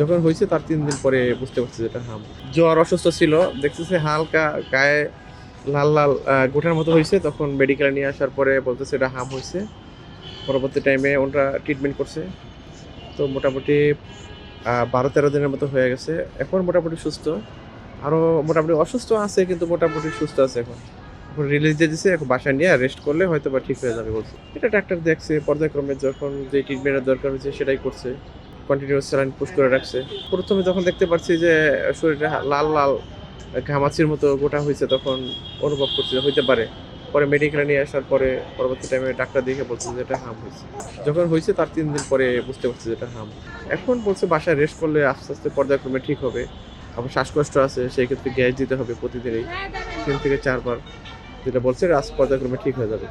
যখন হয়েছে তার 3 দিন পরে বুঝতে পারছি যে এটা হাম। জ্বর অসুস্থ ছিল, দেখতেছে হালকা গায়ে লাল লাল গোটার মতো হয়েছে, তখন মেডিকেলে নিয়ে আসার পরে বলতেছে এটা হাম হয়েছে। পরবর্তী টাইমে ওনারা ট্রিটমেন্ট করছে, তো মোটামুটি 12-13 দিনের মতো হয়ে গেছে। এখন মোটামুটি সুস্থ, আরও মোটামুটি অসুস্থ আছে কিন্তু মোটামুটি সুস্থ আছে এখন। এখন রিলিজ দিয়ে দিছে, এখন বাসায় নিয়ে রেস্ট করলে হয়তো বা ঠিক হয়ে যাবে বলছে। এটা ডাক্তার দেখছে, পর্যায়ক্রমে যখন যে ট্রিটমেন্টের দরকার হয়েছে সেটাই করছে, কন্টিনিউয়াস স্যালাইন পুশ করে রাখছে। প্রথমে যখন দেখতে পাচ্ছি যে শরীরে লাল লাল ঘামাচির মতো গোটা হয়েছে, তখন অনুভব করছি যে হইতে পারে। পরে মেডিকেলে নিয়ে আসার পরে পরবর্তী টাইমে ডাক্তার দেখে বলছে যে এটা হাম হয়েছে। যখন হয়েছে তার 3 দিন পরে বুঝতে পারছি যে এটা হাম। এখন বলছে বাসায় রেস্ট করলে আস্তে আস্তে পর্যায়ক্রমে ঠিক হবে। আবার শ্বাসকষ্ট আছে, সেই ক্ষেত্রে গ্যাস দিতে হবে প্রতিদিনই 3 থেকে 4 বার, যেটা বলছে পর্যায়ক্রমে ঠিক হয়ে যাবে।